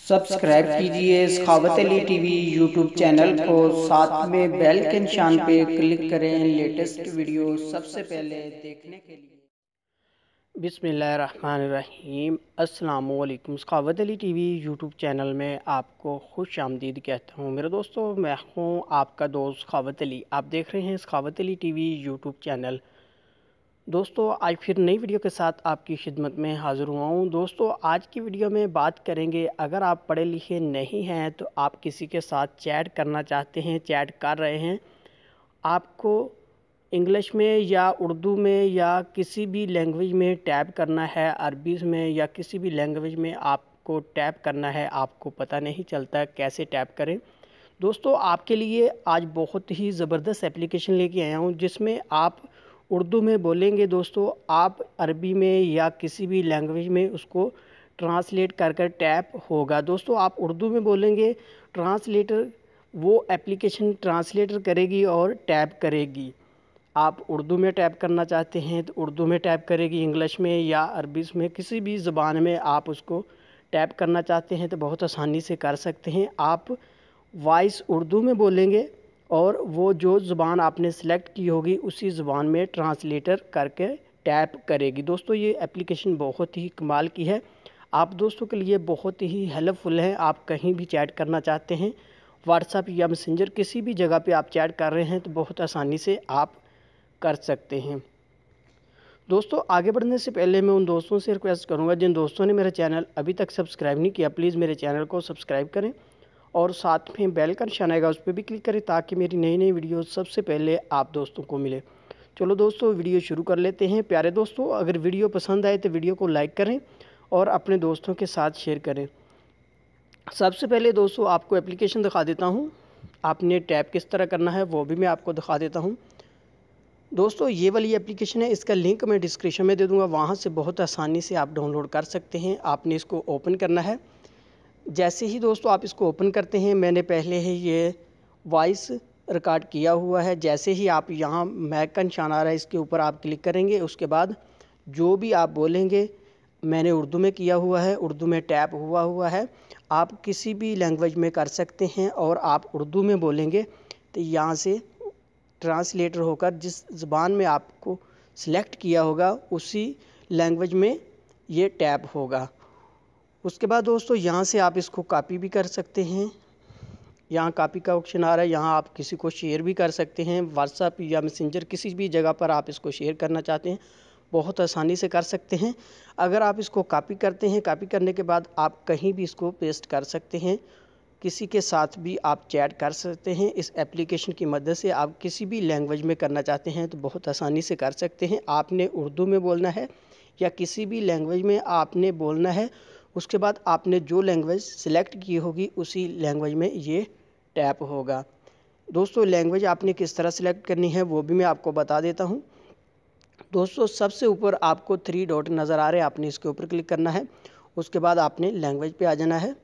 Subscribe कीजिए सखावत Ali TV YouTube channel को, साथ में बेल के निशान पे क्लिक करें लेटेस्ट वीडियो सबसे पहले देखने के लिए। बिस्मिल्लाहिर्रहमानिर्रहीम। अस्सलाम वालेकुम। सखावत अली टीवी यूट्यूब चैनल में आपको खुश आमदीद कहता हूँ। मेरे दोस्तों, मैं हूँ आपका दोस्त सखावत अली। आप देख रहे हैं सखावत अली टीवी यूट्यूब चैनल। दोस्तों, आज फिर नई वीडियो के साथ आपकी खिदमत में हाज़िर हुआ हूँ। दोस्तों, आज की वीडियो में बात करेंगे, अगर आप पढ़े लिखे नहीं हैं तो आप किसी के साथ चैट करना चाहते हैं, चैट कर रहे हैं, आपको इंग्लिश में या उर्दू में या किसी भी लैंग्वेज में टैप करना है, अरबी में या किसी भी लैंग्वेज में आपको टैप करना है, आपको पता नहीं चलता कैसे टैप करें। दोस्तों, आपके लिए आज बहुत ही ज़बरदस्त एप्लीकेशन लेके आया हूँ, जिसमें आप उर्दू में बोलेंगे दोस्तों, आप अरबी में या किसी भी लैंग्वेज में उसको ट्रांसलेट कर कर टैप होगा। दोस्तों, आप उर्दू में बोलेंगे, ट्रांसलेटर वो एप्लीकेशन ट्रांसलेटर करेगी और टैप करेगी। आप उर्दू में टैप करना चाहते हैं तो उर्दू में टैप करेगी, इंग्लिश में या अरबी में किसी भी ज़बान में आप उसको टैप करना चाहते हैं तो बहुत आसानी से कर सकते हैं। आप वॉइस उर्दू में बोलेंगे और वो जो ज़ुबान आपने सेलेक्ट की होगी उसी ज़ुबान में ट्रांसलेटर करके टैप करेगी। दोस्तों, ये एप्लीकेशन बहुत ही कमाल की है, आप दोस्तों के लिए बहुत ही हेल्पफुल है। आप कहीं भी चैट करना चाहते हैं, व्हाट्सएप या मैसेंजर किसी भी जगह पे आप चैट कर रहे हैं तो बहुत आसानी से आप कर सकते हैं। दोस्तों, आगे बढ़ने से पहले मैं उन दोस्तों से रिक्वेस्ट करूंगा जिन दोस्तों ने मेरा चैनल अभी तक सब्सक्राइब नहीं किया, प्लीज़ मेरे चैनल को सब्सक्राइब करें और साथ में बेल का निशान आएगा, उस पर भी क्लिक करें ताकि मेरी नई नई वीडियो सबसे पहले आप दोस्तों को मिले। चलो दोस्तों, वीडियो शुरू कर लेते हैं। प्यारे दोस्तों, अगर वीडियो पसंद आए तो वीडियो को लाइक करें और अपने दोस्तों के साथ शेयर करें। सबसे पहले दोस्तों, आपको एप्लीकेशन दिखा देता हूँ, आपने टैप किस तरह करना है वो भी मैं आपको दिखा देता हूँ। दोस्तों, ये वाली एप्लीकेशन है, इसका लिंक मैं डिस्क्रिप्शन में दे दूँगा, वहाँ से बहुत आसानी से आप डाउनलोड कर सकते हैं। आपने इसको ओपन करना है। जैसे ही दोस्तों आप इसको ओपन करते हैं, मैंने पहले ही ये वॉइस रिकॉर्ड किया हुआ है। जैसे ही आप यहाँ मैक का निशान आ रहा है, इसके ऊपर आप क्लिक करेंगे, उसके बाद जो भी आप बोलेंगे, मैंने उर्दू में किया हुआ है, उर्दू में टैप हुआ है। आप किसी भी लैंग्वेज में कर सकते हैं और आप उर्दू में बोलेंगे तो यहाँ से ट्रांसलेटर होकर जिस ज़बान में आपको सिलेक्ट किया होगा उसी लैंग्वेज में ये टैप होगा। उसके बाद दोस्तों, यहाँ से आप इसको कॉपी भी कर सकते हैं, यहाँ कॉपी का ऑप्शन आ रहा है, यहाँ आप किसी को शेयर भी कर सकते हैं, व्हाट्सएप या मैसेंजर किसी भी जगह पर आप इसको शेयर करना चाहते हैं बहुत आसानी से कर सकते हैं। अगर आप इसको कॉपी करते हैं, कॉपी करने के बाद आप कहीं भी इसको पेस्ट कर सकते हैं, किसी के साथ भी आप चैट कर सकते हैं। इस एप्लीकेशन की मदद से आप किसी भी लैंग्वेज में करना चाहते हैं तो बहुत आसानी से कर सकते हैं। आपने उर्दू में बोलना है या किसी भी लैंग्वेज में आपने बोलना है, उसके बाद आपने जो लैंग्वेज सेलेक्ट की होगी उसी लैंग्वेज में ये टैप होगा। दोस्तों, लैंग्वेज आपने किस तरह सेलेक्ट करनी है वो भी मैं आपको बता देता हूँ। दोस्तों, सबसे ऊपर आपको 3 डॉट नज़र आ रहे हैं, आपने इसके ऊपर क्लिक करना है, उसके बाद आपने लैंग्वेज पे आ जाना है।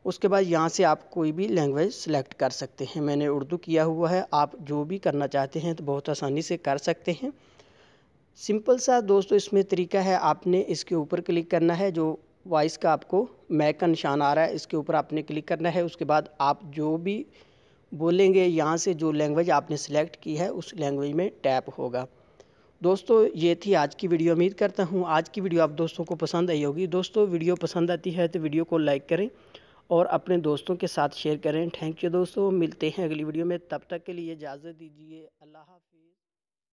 उसके बाद यहाँ से आप कोई भी लैंग्वेज सेलेक्ट कर सकते हैं, मैंने उर्दू किया हुआ है, आप जो भी करना चाहते हैं तो बहुत आसानी से कर सकते हैं। सिंपल सा दोस्तों इसमें तरीका है, आपने इसके ऊपर क्लिक करना है, जो वॉइस का आपको मैक का निशान आ रहा है इसके ऊपर आपने क्लिक करना है। उसके बाद आप जो भी बोलेंगे, यहाँ से जो लैंग्वेज आपने सेलेक्ट की है उस लैंग्वेज में टैप होगा। दोस्तों, ये थी आज की वीडियो। उम्मीद करता हूँ आज की वीडियो आप दोस्तों को पसंद आई होगी। दोस्तों, वीडियो पसंद आती है तो वीडियो को लाइक करें और अपने दोस्तों के साथ शेयर करें। थैंक यू दोस्तों, मिलते हैं अगली वीडियो में, तब तक के लिए इजाज़त दीजिए। अल्लाह हाफ़िज़।